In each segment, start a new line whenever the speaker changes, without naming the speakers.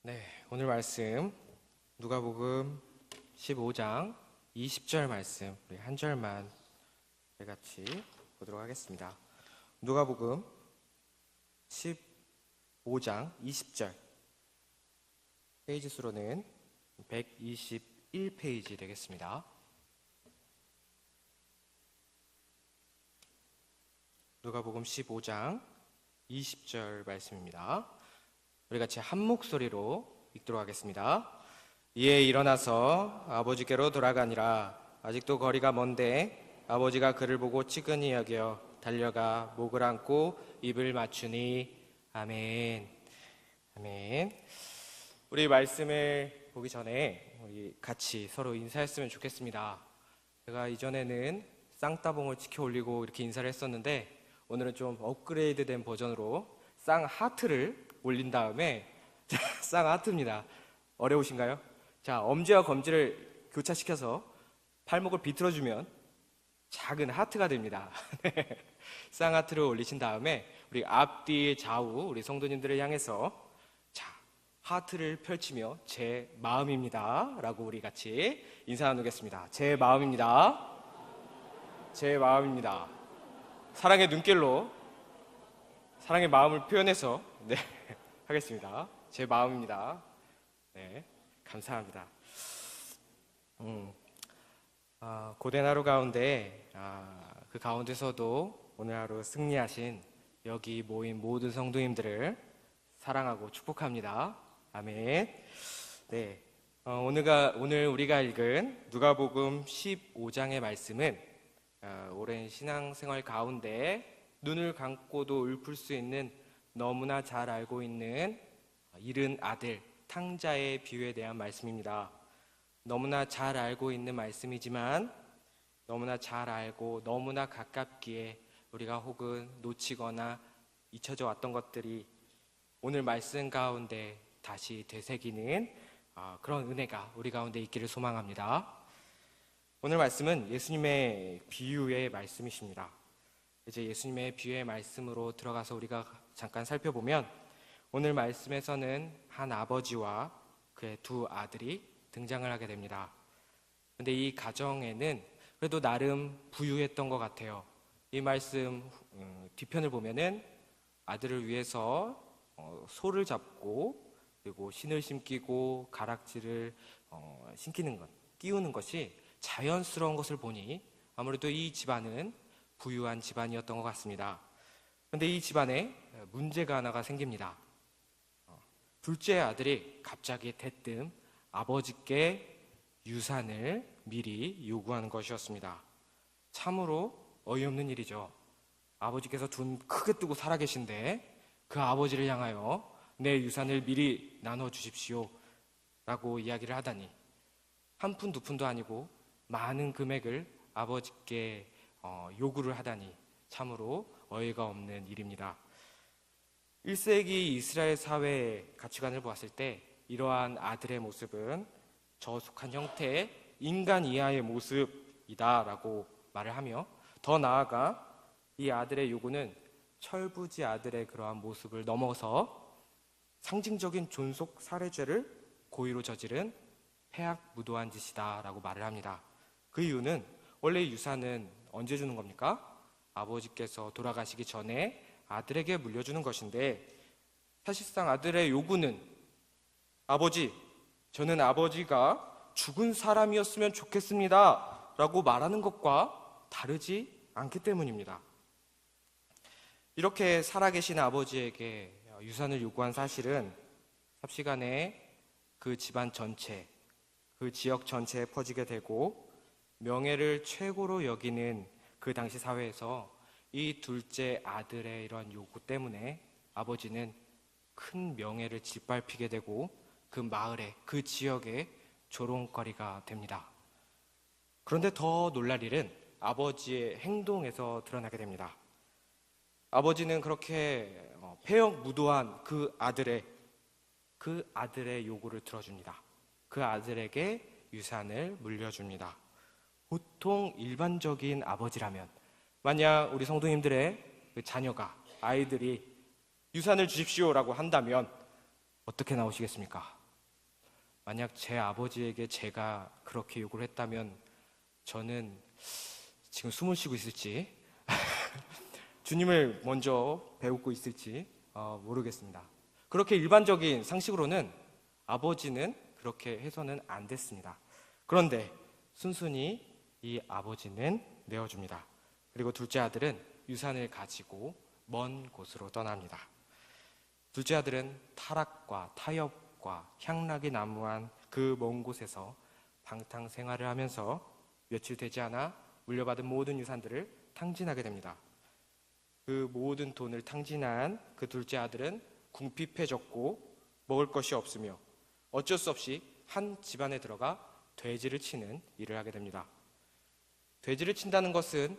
네, 오늘 말씀 누가복음 15장 20절 말씀 우리 한 절만 같이 보도록 하겠습니다. 누가복음 15장 20절 페이지 수로는 121페이지 되겠습니다. 누가복음 15장 20절 말씀입니다. 우리 같이 한 목소리로 읽도록 하겠습니다. 이에 일어나서 아버지께로 돌아가니라. 아직도 거리가 먼데 아버지가 그를 보고 치근히 여겨 달려가 목을 안고 입을 맞추니. 아멘. 아멘. 우리 말씀을 보기 전에 우리 같이 서로 인사했으면 좋겠습니다. 제가 이전에는 쌍따봉을 치켜 올리고 이렇게 인사를 했었는데 오늘은 좀 업그레이드된 버전으로 쌍하트를 올린 다음에 쌍하트입니다. 어려우신가요? 자, 엄지와 검지를 교차시켜서 팔목을 비틀어주면 작은 하트가 됩니다. 쌍하트를 올리신 다음에 우리 앞뒤 좌우 우리 성도님들을 향해서 자, 하트를 펼치며 제 마음입니다 라고 우리 같이 인사 나누겠습니다. 제 마음입니다. 제 마음입니다. 사랑의 눈길로 사랑의 마음을 표현해서 하겠습니다. 제 마음입니다. 네, 감사합니다. 고된 하루 가운데 그 가운데서도 오늘 하루 승리하신 여기 모인 모든 성도님들을 사랑하고 축복합니다. 아멘. 네, 오늘 우리가 읽은 누가복음 15장의 말씀은 오랜 신앙생활 가운데 눈을 감고도 읊을 수 있는 너무나 잘 알고 있는 잃은 아들 탕자의 비유에 대한 말씀입니다. 너무나 잘 알고 있는 말씀이지만 너무나 잘 알고 너무나 가깝기에 우리가 혹은 놓치거나 잊혀져 왔던 것들이 오늘 말씀 가운데 다시 되새기는 그런 은혜가 우리 가운데 있기를 소망합니다. 오늘 말씀은 예수님의 비유의 말씀이십니다. 이제 예수님의 비유의 말씀으로 들어가서 우리가 잠깐 살펴보면 오늘 말씀에서는 한 아버지와 그의 두 아들이 등장을 하게 됩니다. 근데 이 가정에는 그래도 나름 부유했던 것 같아요. 이 말씀 뒤편을 보면은 아들을 위해서 소를 잡고 그리고 신을 심기고 가락지를 신기는 것, 끼우는 것이 자연스러운 것을 보니 아무래도 이 집안은 부유한 집안이었던 것 같습니다. 그런데 이 집안에 문제가 하나가 생깁니다. 둘째 아들이 갑자기 대뜸 아버지께 유산을 미리 요구하는 것이었습니다. 참으로 어이없는 일이죠. 아버지께서 돈 크게 뜨고 살아계신데 그 아버지를 향하여 내 유산을 미리 나눠주십시오 라고 이야기를 하다니 한 푼 두 푼도 아니고 많은 금액을 아버지께 요구를 하다니 참으로 어이가 없는 일입니다. 1세기 이스라엘 사회의 가치관을 보았을 때 이러한 아들의 모습은 저속한 형태의 인간 이하의 모습이다라고 말을 하며 더 나아가 이 아들의 요구는 철부지 아들의 그러한 모습을 넘어서 상징적인 존속 살해죄를 고의로 저지른 폐악무도한 짓이다라고 말을 합니다. 그 이유는 원래 유산은 언제 주는 겁니까? 아버지께서 돌아가시기 전에 아들에게 물려주는 것인데 사실상 아들의 요구는 아버지, 저는 아버지가 죽은 사람이었으면 좋겠습니다 라고 말하는 것과 다르지 않기 때문입니다. 이렇게 살아계신 아버지에게 유산을 요구한 사실은 삽시간에 그 집안 전체, 그 지역 전체에 퍼지게 되고 명예를 최고로 여기는 그 당시 사회에서 이 둘째 아들의 이러한 요구 때문에 아버지는 큰 명예를 짓밟히게 되고 그 마을에, 그 지역에 조롱거리가 됩니다. 그런데 더 놀랄 일은 아버지의 행동에서 드러나게 됩니다. 아버지는 그렇게 폐역무도한 그 아들의 요구를 들어줍니다. 그 아들에게 유산을 물려줍니다. 보통 일반적인 아버지라면 만약 우리 성도님들의 그 자녀가 아이들이 유산을 주십시오라고 한다면 어떻게 나오시겠습니까? 만약 제 아버지에게 제가 그렇게 요구를 했다면 저는 지금 숨을 쉬고 있을지 주님을 먼저 배우고 있을지 모르겠습니다. 그렇게 일반적인 상식으로는 아버지는 그렇게 해서는 안 됐습니다. 그런데 순순히 이 아버지는 내어줍니다. 그리고 둘째 아들은 유산을 가지고 먼 곳으로 떠납니다. 둘째 아들은 타락과 타협과 향락이 난무한 그 먼 곳에서 방탕 생활을 하면서 며칠 되지 않아 물려받은 모든 유산들을 탕진하게 됩니다. 그 모든 돈을 탕진한 그 둘째 아들은 궁핍해졌고 먹을 것이 없으며 어쩔 수 없이 한 집안에 들어가 돼지를 치는 일을 하게 됩니다. 돼지를 친다는 것은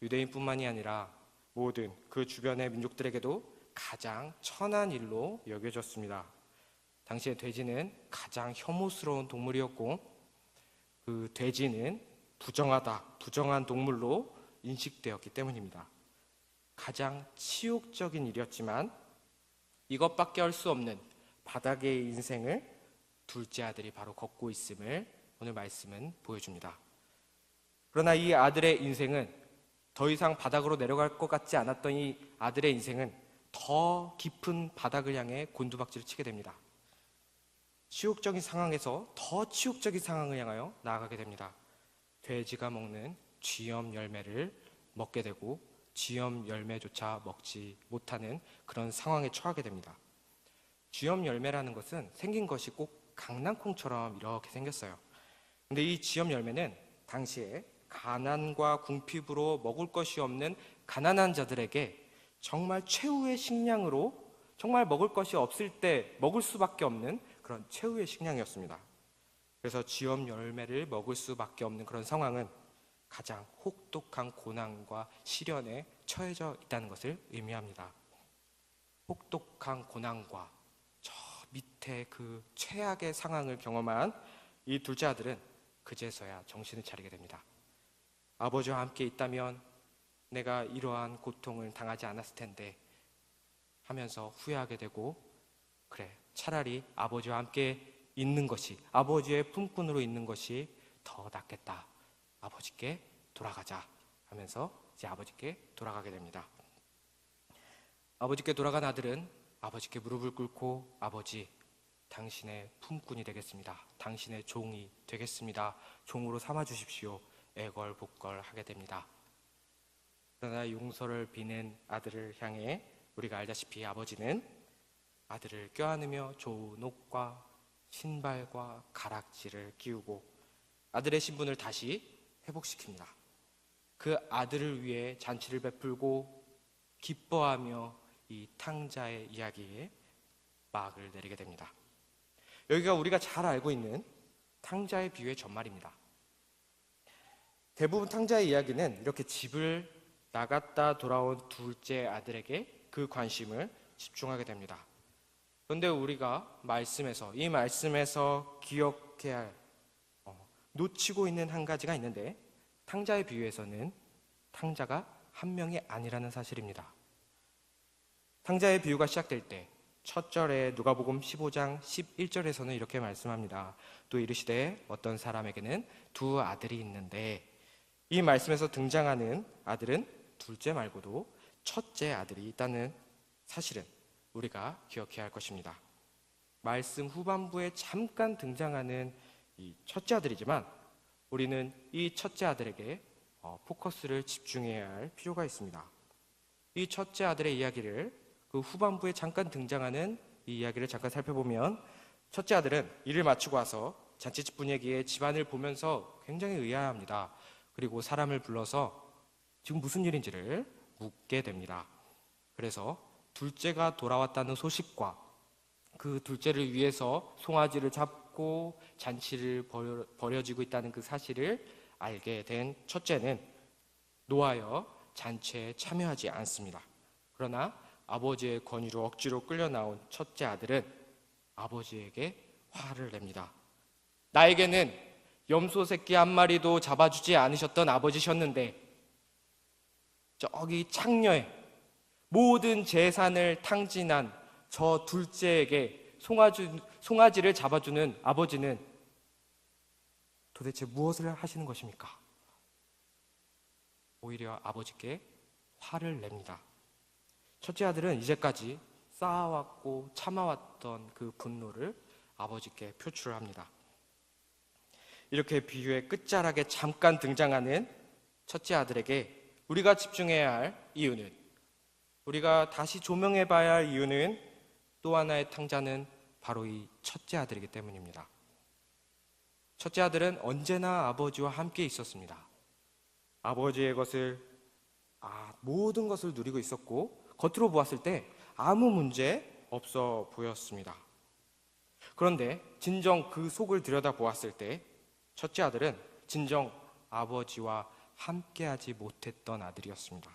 유대인뿐만이 아니라 모든 그 주변의 민족들에게도 가장 천한 일로 여겨졌습니다. 당시에 돼지는 가장 혐오스러운 동물이었고 그 돼지는 부정한 동물로 인식되었기 때문입니다. 가장 치욕적인 일이었지만 이것밖에 할 수 없는 바닥의 인생을 둘째 아들이 바로 걷고 있음을 오늘 말씀은 보여줍니다. 그러나 이 아들의 인생은 더 이상 바닥으로 내려갈 것 같지 않았던 이 아들의 인생은 더 깊은 바닥을 향해 곤두박질을 치게 됩니다. 치욕적인 상황에서 더 치욕적인 상황을 향하여 나아가게 됩니다. 돼지가 먹는 쥐염 열매를 먹게 되고 쥐염 열매조차 먹지 못하는 그런 상황에 처하게 됩니다. 쥐염 열매라는 것은 생긴 것이 꼭 강낭콩처럼 이렇게 생겼어요. 근데 이 쥐염 열매는 당시에 가난과 궁핍으로 먹을 것이 없는 가난한 자들에게 정말 최후의 식량으로, 정말 먹을 것이 없을 때 먹을 수밖에 없는 그런 최후의 식량이었습니다. 그래서 쥐염 열매를 먹을 수밖에 없는 그런 상황은 가장 혹독한 고난과 시련에 처해져 있다는 것을 의미합니다. 혹독한 고난과 저 밑에 그 최악의 상황을 경험한 이 둘째 아들은 그제서야 정신을 차리게 됩니다. 아버지와 함께 있다면 내가 이러한 고통을 당하지 않았을 텐데 하면서 후회하게 되고, 그래, 차라리 아버지와 함께 있는 것이, 아버지의 품꾼으로 있는 것이 더 낫겠다, 아버지께 돌아가자 하면서 이제 아버지께 돌아가게 됩니다. 아버지께 돌아간 아들은 아버지께 무릎을 꿇고, 아버지, 당신의 품꾼이 되겠습니다. 당신의 종이 되겠습니다. 종으로 삼아주십시오. 애걸복걸 하게 됩니다. 그러나 용서를 비는 아들을 향해 우리가 알다시피 아버지는 아들을 껴안으며 좋은 옷과 신발과 가락지를 끼우고 아들의 신분을 다시 회복시킵니다. 그 아들을 위해 잔치를 베풀고 기뻐하며 이 탕자의 이야기에 막을 내리게 됩니다. 여기가 우리가 잘 알고 있는 탕자의 비유의 전말입니다. 대부분 탕자의 이야기는 이렇게 집을 나갔다 돌아온 둘째 아들에게 그 관심을 집중하게 됩니다. 그런데 우리가 이 말씀에서 기억해야 할, 놓치고 있는 한 가지가 있는데, 탕자의 비유에서는 탕자가 한 명이 아니라는 사실입니다. 탕자의 비유가 시작될 때 첫 절에 누가복음 15장 11절에서는 이렇게 말씀합니다. 또 이르시되 어떤 사람에게는 두 아들이 있는데, 이 말씀에서 등장하는 아들은 둘째 말고도 첫째 아들이 있다는 사실은 우리가 기억해야 할 것입니다. 말씀 후반부에 잠깐 등장하는 이 첫째 아들이지만 우리는 이 첫째 아들에게 포커스를 집중해야 할 필요가 있습니다. 이 첫째 아들의 이야기를, 그 후반부에 잠깐 등장하는 이 이야기를 잠깐 살펴보면, 첫째 아들은 일을 마치고 와서 잔치집 분위기에 집안을 보면서 굉장히 의아해합니다. 그리고 사람을 불러서 지금 무슨 일인지를 묻게 됩니다. 그래서 둘째가 돌아왔다는 소식과 그 둘째를 위해서 송아지를 잡고 잔치를 벌여지고 있다는 그 사실을 알게 된 첫째는 노하여 잔치에 참여하지 않습니다. 그러나 아버지의 권유로 억지로 끌려 나온 첫째 아들은 아버지에게 화를 냅니다. 나에게는 염소 새끼 한 마리도 잡아주지 않으셨던 아버지셨는데 저기 창녀에 모든 재산을 탕진한 저 둘째에게 송아지를 잡아주는 아버지는 도대체 무엇을 하시는 것입니까? 오히려 아버지께 화를 냅니다. 첫째 아들은 이제까지 쌓아왔고 참아왔던 그 분노를 아버지께 표출을 합니다. 이렇게 비유의 끝자락에 잠깐 등장하는 첫째 아들에게 우리가 집중해야 할 이유는, 우리가 다시 조명해 봐야 할 이유는 또 하나의 탕자는 바로 이 첫째 아들이기 때문입니다. 첫째 아들은 언제나 아버지와 함께 있었습니다. 아버지의 모든 것을 누리고 있었고 겉으로 보았을 때 아무 문제 없어 보였습니다. 그런데 진정 그 속을 들여다보았을 때 첫째 아들은 진정 아버지와 함께하지 못했던 아들이었습니다.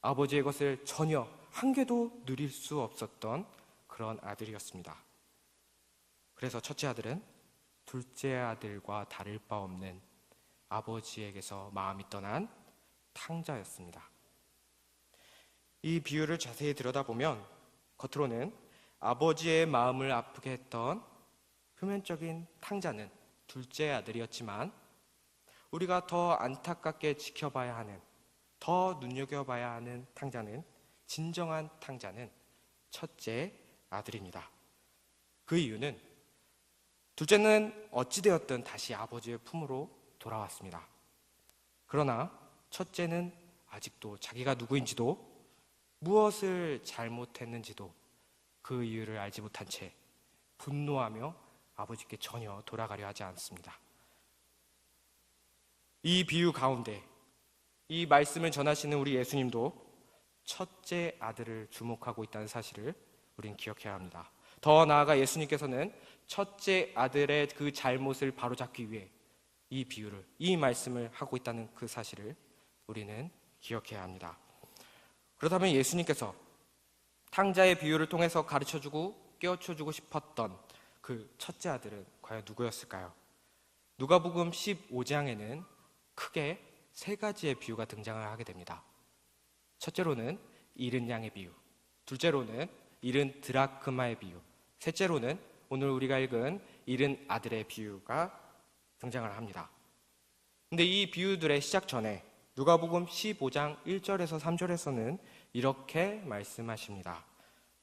아버지의 것을 전혀 한 개도 누릴 수 없었던 그런 아들이었습니다. 그래서 첫째 아들은 둘째 아들과 다를 바 없는 아버지에게서 마음이 떠난 탕자였습니다. 이 비유를 자세히 들여다보면 겉으로는 아버지의 마음을 아프게 했던 표면적인 탕자는 둘째 아들이었지만, 우리가 더 안타깝게 지켜봐야 하는, 더 눈여겨봐야 하는 탕자는, 진정한 탕자는 첫째 아들입니다. 그 이유는 둘째는 어찌되었든 다시 아버지의 품으로 돌아왔습니다. 그러나 첫째는 아직도 자기가 누구인지도 무엇을 잘못했는지도 그 이유를 알지 못한 채 분노하며 아버지께 전혀 돌아가려 하지 않습니다. 이 비유 가운데 이 말씀을 전하시는 우리 예수님도 첫째 아들을 주목하고 있다는 사실을 우린 기억해야 합니다. 더 나아가 예수님께서는 첫째 아들의 그 잘못을 바로잡기 위해 이 비유를, 이 말씀을 하고 있다는 그 사실을 우리는 기억해야 합니다. 그렇다면 예수님께서 탕자의 비유를 통해서 가르쳐주고 깨우쳐주고 싶었던 그 첫째 아들은 과연 누구였을까요? 누가복음 15장에는 크게 세 가지의 비유가 등장을 하게 됩니다. 첫째로는 잃은 양의 비유, 둘째로는 잃은 드라크마의 비유, 셋째로는 오늘 우리가 읽은 잃은 아들의 비유가 등장을 합니다. 근데 이 비유들의 시작 전에 누가복음 15장 1절에서 3절에서는 이렇게 말씀하십니다.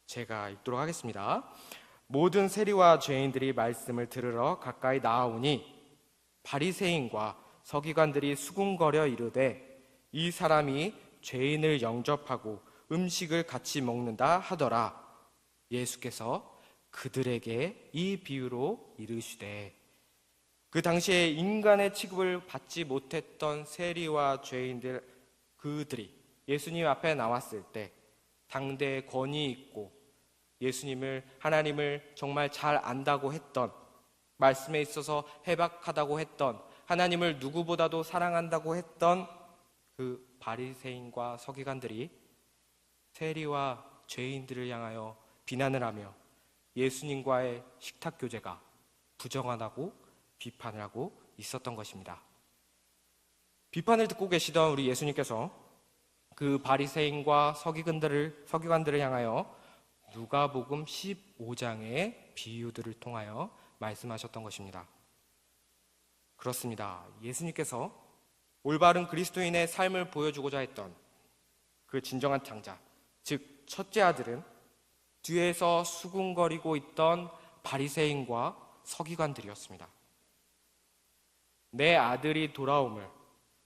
제가 읽도록 하겠습니다. 모든 세리와 죄인들이 말씀을 들으러 가까이 나아오니 바리새인과 서기관들이 수군거려 이르되 이 사람이 죄인을 영접하고 음식을 같이 먹는다 하더라. 예수께서 그들에게 이 비유로 이르시되, 그 당시에 인간의 취급을 받지 못했던 세리와 죄인들, 그들이 예수님 앞에 나왔을 때 당대의 권위 있고 하나님을 정말 잘 안다고 했던, 말씀에 있어서 해박하다고 했던, 하나님을 누구보다도 사랑한다고 했던 그 바리새인과 서기관들이 세리와 죄인들을 향하여 비난을 하며 예수님과의 식탁 교제가 부정하다고 비판을 하고 있었던 것입니다. 비판을 듣고 계시던 우리 예수님께서 그 바리새인과 서기관들을 향하여 누가복음 15장의 비유들을 통하여 말씀하셨던 것입니다. 그렇습니다. 예수님께서 올바른 그리스도인의 삶을 보여주고자 했던 그 진정한 탕자, 즉 첫째 아들은 뒤에서 수군거리고 있던 바리새인과 서기관들이었습니다. 내 아들이 돌아옴을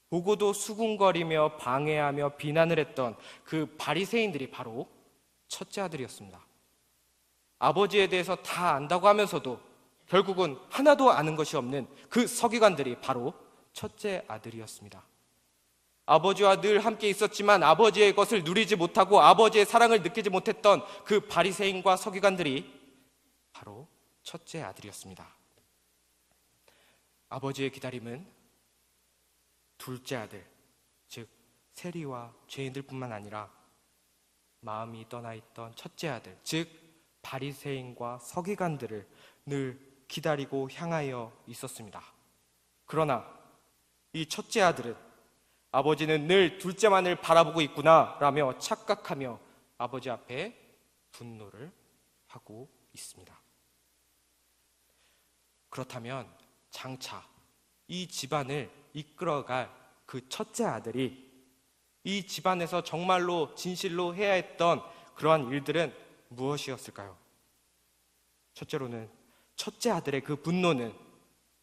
보고도 수군거리며 방해하며 비난을 했던 그 바리새인들이 바로 첫째 아들이었습니다. 아버지에 대해서 다 안다고 하면서도 결국은 하나도 아는 것이 없는 그 서기관들이 바로 첫째 아들이었습니다. 아버지와 늘 함께 있었지만 아버지의 것을 누리지 못하고 아버지의 사랑을 느끼지 못했던 그 바리새인과 서기관들이 바로 첫째 아들이었습니다. 아버지의 기다림은 둘째 아들, 즉 세리와 죄인들뿐만 아니라 마음이 떠나 있던 첫째 아들, 즉 바리새인과 서기관들을 늘 기다리고 향하여 있었습니다. 그러나 이 첫째 아들은 아버지는 늘 둘째만을 바라보고 있구나 라며 착각하며 아버지 앞에 분노를 하고 있습니다. 그렇다면 장차 이 집안을 이끌어갈 그 첫째 아들이 이 집안에서 정말로 진실로 해야 했던 그러한 일들은 무엇이었을까요? 첫째로는 첫째 아들의 그 분노는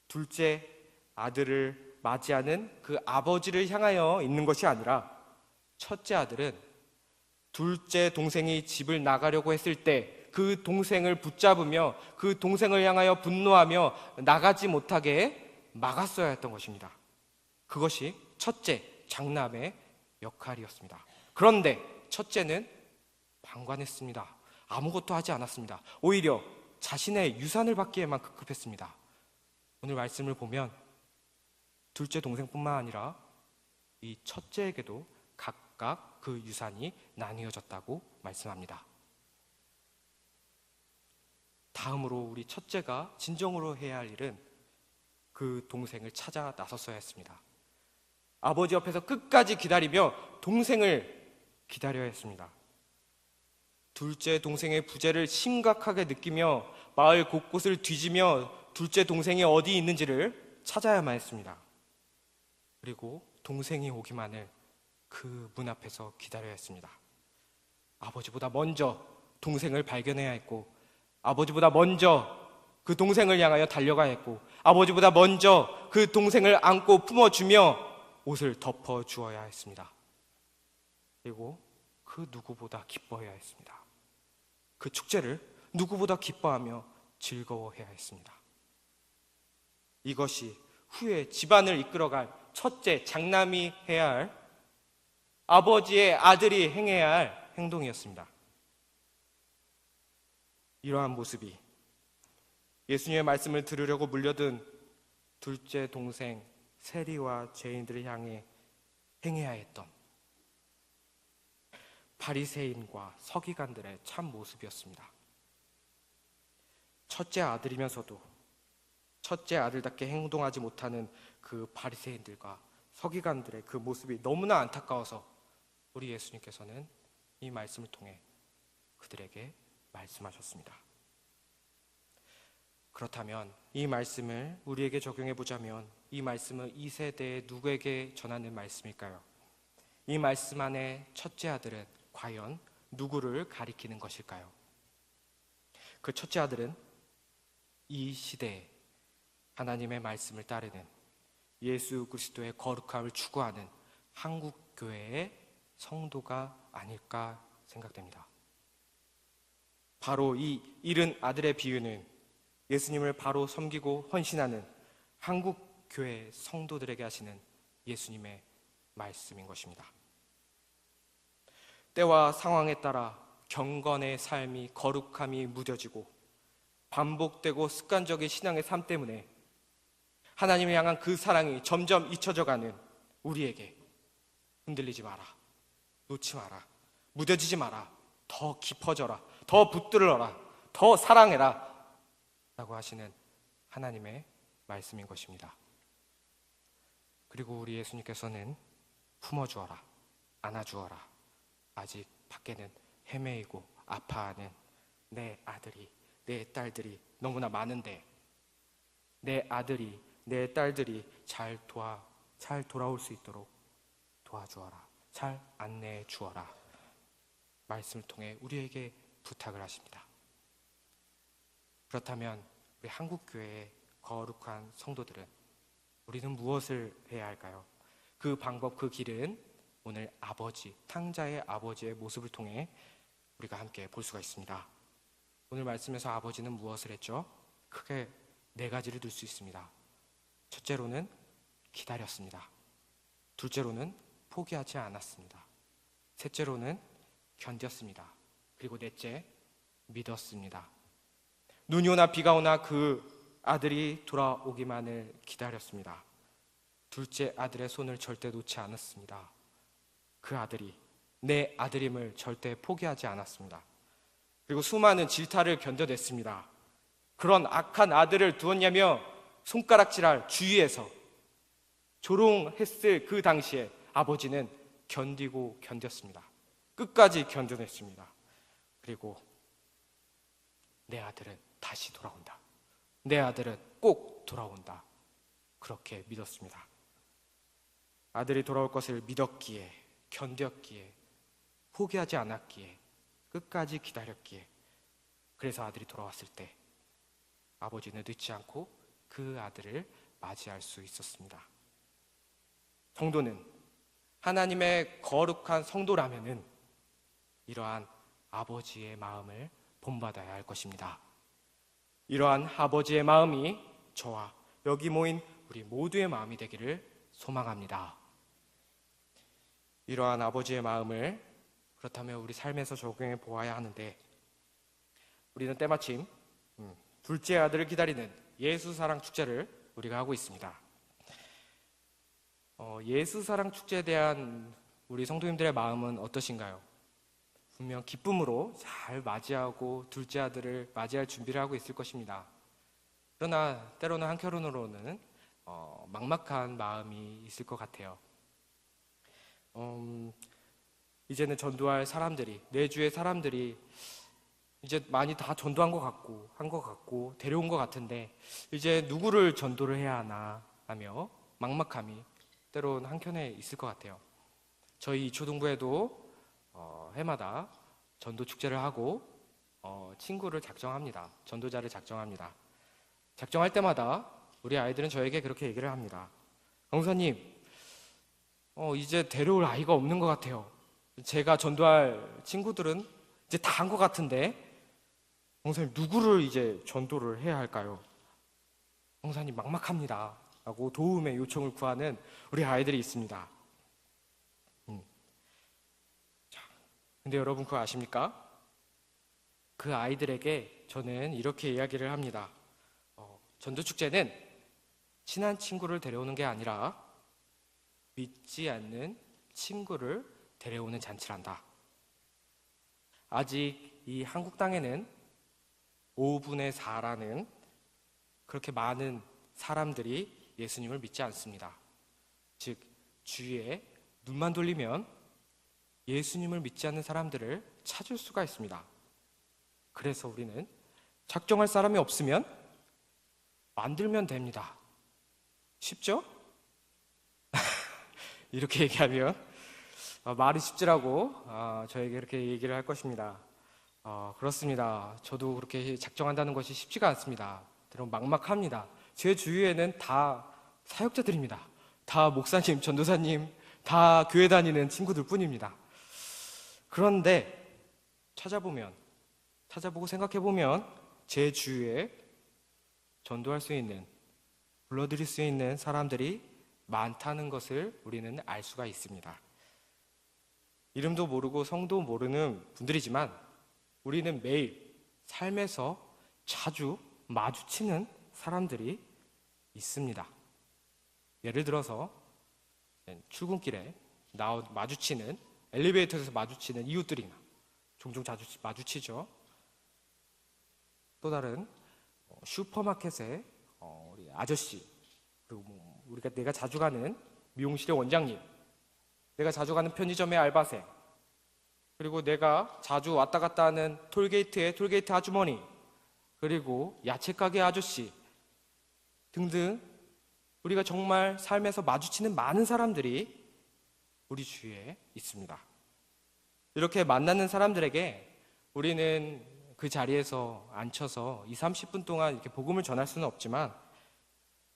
둘째 아들을 맞이하는 그 아버지를 향하여 있는 것이 아니라 첫째 아들은 둘째 동생이 집을 나가려고 했을 때 그 동생을 붙잡으며 그 동생을 향하여 분노하며 나가지 못하게 막았어야 했던 것입니다. 그것이 첫째 장남의 역할이었습니다. 그런데 첫째는 방관했습니다. 아무것도 하지 않았습니다. 오히려 자신의 유산을 받기에만 급급했습니다. 오늘 말씀을 보면 둘째 동생뿐만 아니라 이 첫째에게도 각각 그 유산이 나뉘어졌다고 말씀합니다. 다음으로 우리 첫째가 진정으로 해야 할 일은 그 동생을 찾아 나섰어야 했습니다. 아버지 옆에서 끝까지 기다리며 동생을 기다려야 했습니다. 둘째 동생의 부재를 심각하게 느끼며 마을 곳곳을 뒤지며 둘째 동생이 어디 있는지를 찾아야만 했습니다. 그리고 동생이 오기만을 그 문 앞에서 기다려야 했습니다. 아버지보다 먼저 동생을 발견해야 했고, 아버지보다 먼저 그 동생을 향하여 달려가야 했고, 아버지보다 먼저 그 동생을 안고 품어주며 옷을 덮어주어야 했습니다. 그리고 그 누구보다 기뻐해야 했습니다. 그 축제를 누구보다 기뻐하며 즐거워해야 했습니다. 이것이 후에 집안을 이끌어갈 첫째 장남이 해야 할, 아버지의 아들이 행해야 할 행동이었습니다. 이러한 모습이 예수님의 말씀을 들으려고 물려든 둘째 동생 세리와 죄인들을 향해 행해야 했던 바리새인과 서기관들의 참 모습이었습니다. 첫째 아들이면서도 첫째 아들답게 행동하지 못하는 그 바리새인들과 서기관들의 그 모습이 너무나 안타까워서 우리 예수님께서는 이 말씀을 통해 그들에게 말씀하셨습니다. 그렇다면 이 말씀을 우리에게 적용해 보자면 이 말씀은 이 세대에 누구에게 전하는 말씀일까요? 이 말씀 안에 첫째 아들은 과연 누구를 가리키는 것일까요? 그 첫째 아들은 이 시대에 하나님의 말씀을 따르는 예수 그리스도의 거룩함을 추구하는 한국교회의 성도가 아닐까 생각됩니다. 바로 이 잃은 아들의 비유는 예수님을 바로 섬기고 헌신하는 한국교회 성도들에게 하시는 예수님의 말씀인 것입니다. 때와 상황에 따라 경건의 삶이 거룩함이 무뎌지고 반복되고 습관적인 신앙의 삶 때문에 하나님을 향한 그 사랑이 점점 잊혀져가는 우리에게 흔들리지 마라, 놓지 마라, 무뎌지지 마라, 더 깊어져라, 더 붙들어라, 더 사랑해라 라고 하시는 하나님의 말씀인 것입니다. 그리고 우리 예수님께서는 품어주어라, 안아주어라, 아직 밖에는 헤매이고 아파하는 내 아들이, 내 딸들이 너무나 많은데 내 아들이, 내 딸들이 잘 돌아올 수 있도록 도와주어라, 잘 안내해 주어라 말씀을 통해 우리에게 부탁을 하십니다. 그렇다면 우리 한국교회의 거룩한 성도들은 우리는 무엇을 해야 할까요? 그 방법, 그 길은 오늘 아버지, 탕자의 아버지의 모습을 통해 우리가 함께 볼 수가 있습니다. 오늘 말씀에서 아버지는 무엇을 했죠? 크게 네 가지를 들 수 있습니다. 첫째로는 기다렸습니다. 둘째로는 포기하지 않았습니다. 셋째로는 견뎠습니다. 그리고 넷째, 믿었습니다. 눈이 오나 비가 오나 그 아들이 돌아오기만을 기다렸습니다. 둘째 아들의 손을 절대 놓지 않았습니다. 그 아들이 내 아들임을 절대 포기하지 않았습니다. 그리고 수많은 질타를 견뎌냈습니다. 그런 악한 아들을 두었냐며 손가락질할 주위에서 조롱했을 그 당시에 아버지는 견디고 견뎠습니다. 끝까지 견뎌냈습니다. 그리고 내 아들은 다시 돌아온다. 내 아들은 꼭 돌아온다. 그렇게 믿었습니다. 아들이 돌아올 것을 믿었기에, 견뎠기에, 포기하지 않았기에, 끝까지 기다렸기에, 그래서 아들이 돌아왔을 때 아버지는 늦지 않고 그 아들을 맞이할 수 있었습니다. 성도는, 하나님의 거룩한 성도라면은 이러한 아버지의 마음을 본받아야 할 것입니다. 이러한 아버지의 마음이 저와 여기 모인 우리 모두의 마음이 되기를 소망합니다. 이러한 아버지의 마음을 그렇다면 우리 삶에서 적용해 보아야 하는데, 우리는 때마침 둘째 아들을 기다리는 예수사랑 축제를 우리가 하고 있습니다. 예수사랑 축제에 대한 우리 성도님들의 마음은 어떠신가요? 분명 기쁨으로 잘 맞이하고 둘째 아들을 맞이할 준비를 하고 있을 것입니다. 그러나 때로는 한편으로는 막막한 마음이 있을 것 같아요. 이제는 전도할 사람들이, 내 주의 사람들이 이제 많이 다 전도한 것 같고 데려온 것 같은데 이제 누구를 전도를 해야 하나 하며 막막함이 때로는 한켠에 있을 것 같아요. 저희 초등부에도 해마다 전도 축제를 하고 친구를 작정합니다. 전도자를 작정합니다. 작정할 때마다 우리 아이들은 저에게 그렇게 얘기를 합니다. 강사님, 이제 데려올 아이가 없는 것 같아요. 제가 전도할 친구들은 이제 다 한 것 같은데 강사님, 누구를 이제 전도를 해야 할까요? 강사님, 막막합니다 라고 도움의 요청을 구하는 우리 아이들이 있습니다. 근데 여러분 그거 아십니까? 그 아이들에게 저는 이렇게 이야기를 합니다. 전도축제는 친한 친구를 데려오는 게 아니라 믿지 않는 친구를 데려오는 잔치란다. 아직 이 한국 땅에는 5분의 4라는 그렇게 많은 사람들이 예수님을 믿지 않습니다. 즉, 주위에 눈만 돌리면 예수님을 믿지 않는 사람들을 찾을 수가 있습니다. 그래서 우리는 작정할 사람이 없으면 만들면 됩니다. 쉽죠? 이렇게 얘기하면 말이 쉽지라고 저에게 이렇게 얘기를 할 것입니다. 그렇습니다. 저도 그렇게 작정한다는 것이 쉽지가 않습니다. 때론 막막합니다. 제 주위에는 다 사역자들입니다. 다 목사님, 전도사님, 다 교회 다니는 친구들 뿐입니다. 그런데 찾아보고 생각해보면 제 주위에 전도할 수 있는, 불러드릴 수 있는 사람들이 많다는 것을 우리는 알 수가 있습니다. 이름도 모르고 성도 모르는 분들이지만 우리는 매일 삶에서 자주 마주치는 사람들이 있습니다. 예를 들어서 출근길에 마주치는, 엘리베이터에서 마주치는 이웃들이나 종종 자주 마주치죠. 또 다른 슈퍼마켓의 우리 아저씨, 그리고 내가 자주 가는 미용실의 원장님, 내가 자주 가는 편의점의 알바생, 그리고 내가 자주 왔다 갔다 하는 톨게이트의 톨게이트 아주머니, 그리고 야채가게 아저씨 등등 우리가 정말 삶에서 마주치는 많은 사람들이 우리 주위에 있습니다. 이렇게 만나는 사람들에게 우리는 그 자리에서 앉혀서 20, 30분 동안 이렇게 복음을 전할 수는 없지만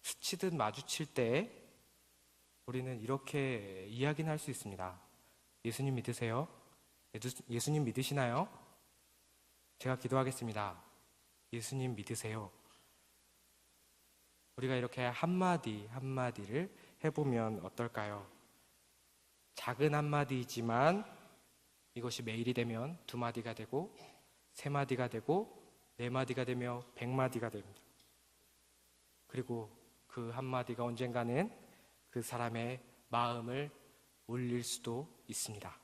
스치듯 마주칠 때 우리는 이렇게 이야기는 할 수 있습니다. 예수님 믿으세요? 예수님 믿으시나요? 제가 기도하겠습니다. 예수님 믿으세요? 우리가 이렇게 한마디 한마디를 해보면 어떨까요? 작은 한마디이지만 이것이 매일이 되면 2마디가 되고 3마디가 되고 4마디가 되며 100마디가 됩니다. 그리고 그 한마디가 언젠가는 그 사람의 마음을 울릴 수도 있습니다.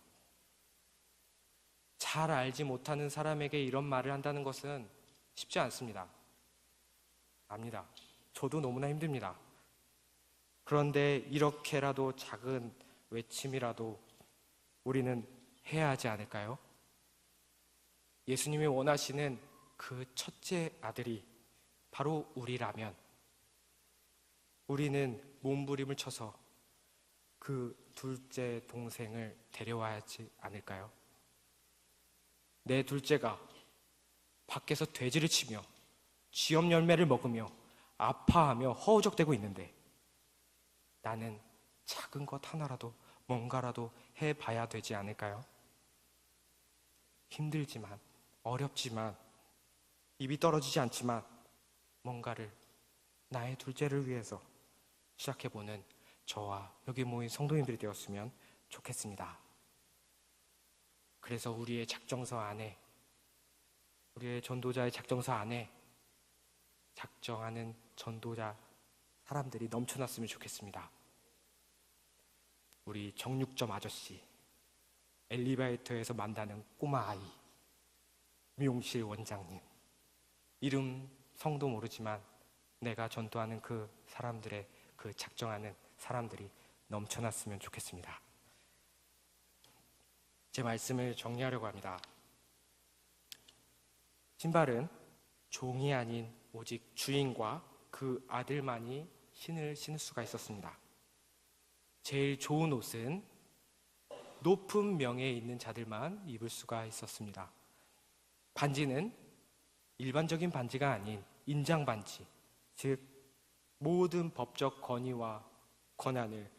잘 알지 못하는 사람에게 이런 말을 한다는 것은 쉽지 않습니다. 압니다. 저도 너무나 힘듭니다. 그런데 이렇게라도 작은 외침이라도 우리는 해야 하지 않을까요? 예수님이 원하시는 그 첫째 아들이 바로 우리라면 우리는 몸부림을 쳐서 그 둘째 동생을 데려와야 하지 않을까요? 내 둘째가 밖에서 돼지를 치며 쥐염 열매를 먹으며 아파하며 허우적대고 있는데 나는 작은 것 하나라도 뭔가라도 해봐야 되지 않을까요? 힘들지만 어렵지만 입이 떨어지지 않지만 뭔가를 나의 둘째를 위해서 시작해보는 저와 여기 모인 성도님들이 되었으면 좋겠습니다. 그래서 우리의 작정서 안에, 우리의 전도자의 작정서 안에 작정하는 전도자 사람들이 넘쳐났으면 좋겠습니다. 우리 정육점 아저씨, 엘리베이터에서 만나는 꼬마 아이, 미용실 원장님, 이름 성도 모르지만 내가 전도하는 그 사람들의 그 작정하는 사람들이 넘쳐났으면 좋겠습니다. 제 말씀을 정리하려고 합니다. 신발은 종이 아닌 오직 주인과 그 아들만이 신을 신을 수가 있었습니다. 제일 좋은 옷은 높은 명예에 있는 자들만 입을 수가 있었습니다. 반지는 일반적인 반지가 아닌 인장 반지, 즉 모든 법적 권위와 권한을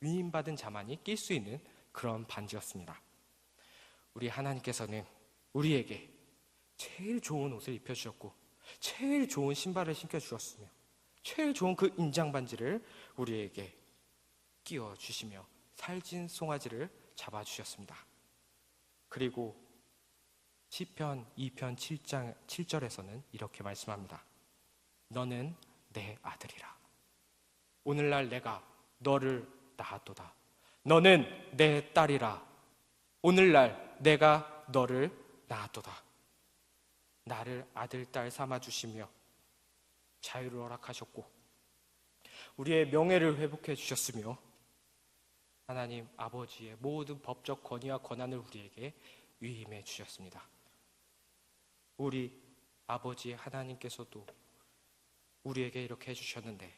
위임받은 자만이 낄 수 있는 그런 반지였습니다. 우리 하나님께서는 우리에게 제일 좋은 옷을 입혀주셨고 제일 좋은 신발을 신겨주셨으며 제일 좋은 그 인장 반지를 우리에게 끼워주시며 살찐 송아지를 잡아주셨습니다. 그리고 시편 2편 7장 7절에서는 이렇게 말씀합니다. 너는 내 아들이라. 오늘날 내가 너를 낳았도다. 너는 내 딸이라. 오늘날 내가 너를 낳았도다. 나를 아들, 딸 삼아주시며 자유를 허락하셨고 우리의 명예를 회복해 주셨으며 하나님 아버지의 모든 법적 권위와 권한을 우리에게 위임해 주셨습니다. 우리 아버지 하나님께서도 우리에게 이렇게 해주셨는데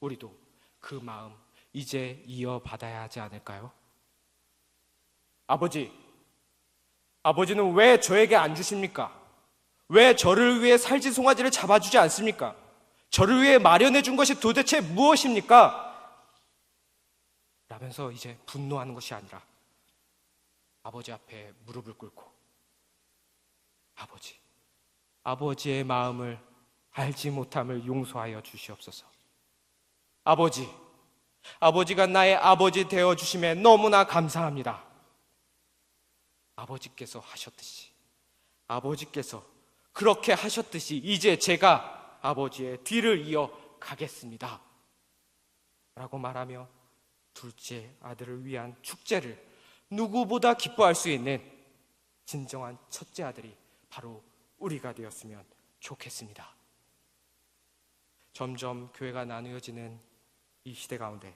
우리도 그 마음 이제 이어받아야 하지 않을까요? 아버지는 왜 저에게 안 주십니까? 왜 저를 위해 살찐 송아지를 잡아주지 않습니까? 저를 위해 마련해 준 것이 도대체 무엇입니까? 라면서 이제 분노하는 것이 아니라 아버지 앞에 무릎을 꿇고 아버지의 마음을 알지 못함을 용서하여 주시옵소서. 아버지가 나의 아버지 되어주심에 너무나 감사합니다. 아버지께서 그렇게 하셨듯이 이제 제가 아버지의 뒤를 이어 가겠습니다 라고 말하며 둘째 아들을 위한 축제를 누구보다 기뻐할 수 있는 진정한 첫째 아들이 바로 우리가 되었으면 좋겠습니다. 점점 교회가 나누어지는 이 시대 가운데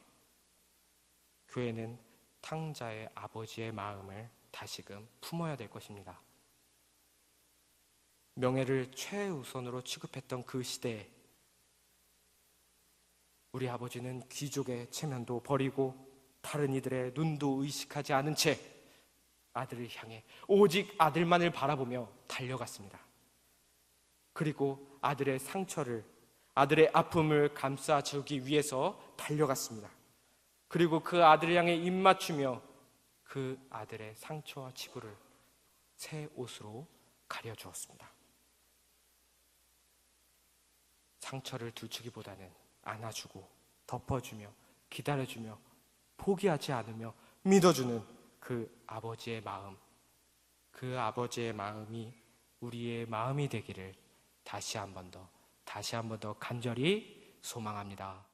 교회는 탕자의 아버지의 마음을 다시금 품어야 될 것입니다. 명예를 최우선으로 취급했던 그 시대에 우리 아버지는 귀족의 체면도 버리고 다른 이들의 눈도 의식하지 않은 채 아들을 향해 오직 아들만을 바라보며 달려갔습니다. 그리고 아들의 상처를, 아들의 아픔을 감싸주기 위해서 달려갔습니다. 그리고 그 아들을 향해 입 맞추며 그 아들의 상처와 치부를 새 옷으로 가려주었습니다. 상처를 들추기보다는 안아주고 덮어주며 기다려주며 포기하지 않으며 믿어주는 그 아버지의 마음, 그 아버지의 마음이 우리의 마음이 되기를 다시 한 번 더 간절히 소망합니다.